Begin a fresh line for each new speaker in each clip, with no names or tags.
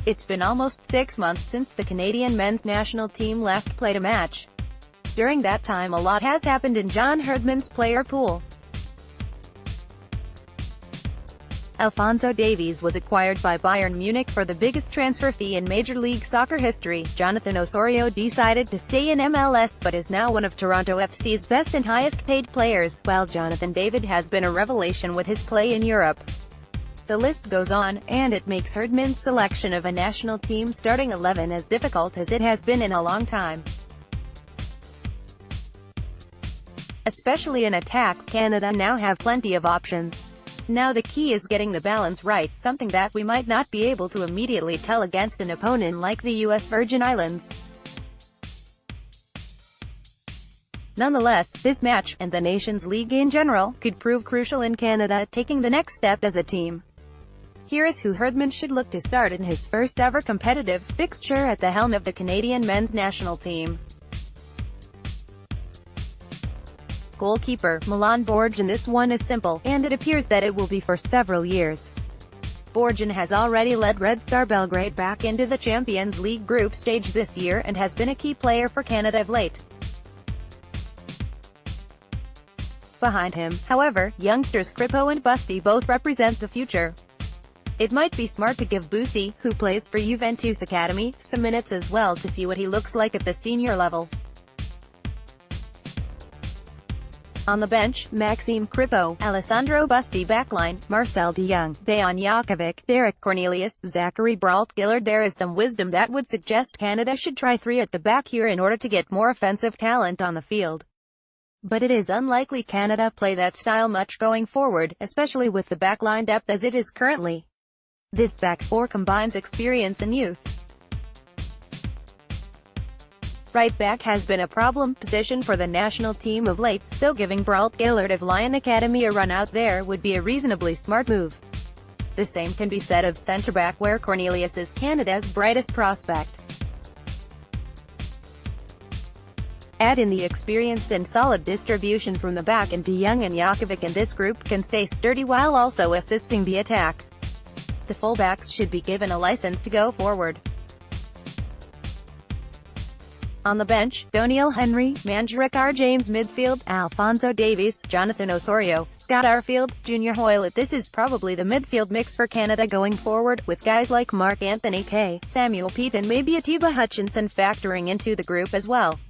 It's been almost 6 months since the Canadian men's national team last played a match. During that time a lot has happened in John Herdman's player pool. Alphonso Davies was acquired by Bayern Munich for the biggest transfer fee in Major League Soccer history. Jonathan Osorio decided to stay in MLS but is now one of Toronto FC's best and highest paid players, while Jonathan David has been a revelation with his play in Europe. The list goes on, and it makes Herdman's selection of a national team starting 11 as difficult as it has been in a long time. Especially in attack, Canada now have plenty of options. Now the key is getting the balance right, something that we might not be able to immediately tell against an opponent like the US Virgin Islands. Nonetheless, this match, and the Nations League in general, could prove crucial in Canada taking the next step as a team. Here is who Herdman should look to start in his first ever competitive fixture at the helm of the Canadian men's national team. Goalkeeper, Milan Borjan. This one is simple, and it appears that it will be for several years. Borjan has already led Red Star Belgrade back into the Champions League group stage this year, and has been a key player for Canada of late. Behind him, however, youngsters Kripo and Busty both represent the future. It might be smart to give Busty, who plays for Juventus Academy, some minutes as well to see what he looks like at the senior level. On the bench, Maxime Kripo, Alessandro Busty. Backline, Marcel de Jong, Dejan Jakovic, Derek Cornelius, Zachary Brault-Gillard. There is some wisdom that would suggest Canada should try 3 at the back here in order to get more offensive talent on the field. But it is unlikely Canada play that style much going forward, especially with the backline depth as it is currently. This back four combines experience and youth. Right back has been a problem position for the national team of late, so giving Brault-Gillard of Lion Academy a run out there would be a reasonably smart move. The same can be said of centre-back, where Cornelius is Canada's brightest prospect. Add in the experienced and solid distribution from the back, and de Jong and Jakovic in this group can stay sturdy while also assisting the attack. The fullbacks should be given a license to go forward. On the bench, Doniel Henry, Mandrick R. James. Midfield, Alphonso Davies, Jonathan Osorio, Scott Arfield, Junior Hoylett. This is probably the midfield mix for Canada going forward, with guys like Marc-Anthony Kaye, Samuel Pete and maybe Atiba Hutchinson factoring into the group as well.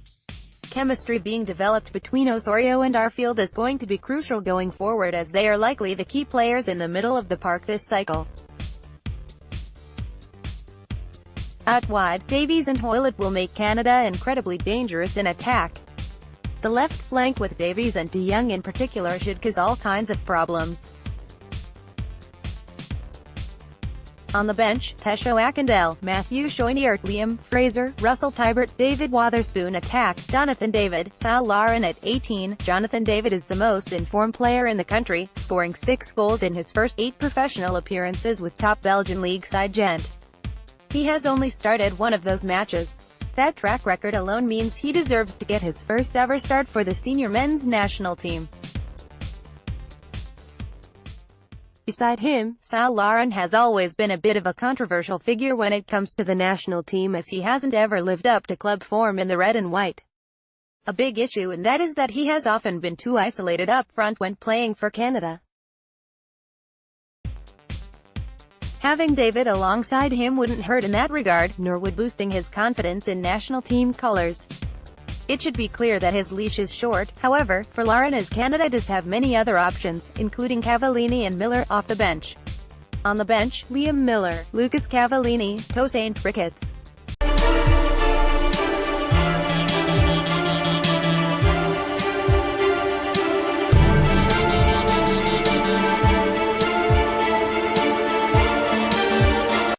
Chemistry being developed between Osorio and Arfield is going to be crucial going forward, as they are likely the key players in the middle of the park this cycle. Out wide, Davies and Hoylett will make Canada incredibly dangerous in attack. The left flank with Davies and de Jong in particular should cause all kinds of problems. On the bench, Tesho Akindele, Matthew Choinière, Liam Fraser, Russell Tybert, David Wotherspoon. Attack, Jonathan David, Sal Larin at 18. Jonathan David is the most informed player in the country, scoring 6 goals in his first 8 professional appearances with top Belgian league side Gent. He has only started one of those matches. That track record alone means he deserves to get his first ever start for the senior men's national team. Beside him, Sal Larin has always been a bit of a controversial figure when it comes to the national team, as he hasn't ever lived up to club form in the red and white. A big issue, and that is that he has often been too isolated up front when playing for Canada. Having David alongside him wouldn't hurt in that regard, nor would boosting his confidence in national team colours. It should be clear that his leash is short, however, for Larin, as Canada does have many other options, including Cavallini and Miller, off the bench. On the bench, Liam Miller, Lucas Cavallini, Tosaint Ricketts,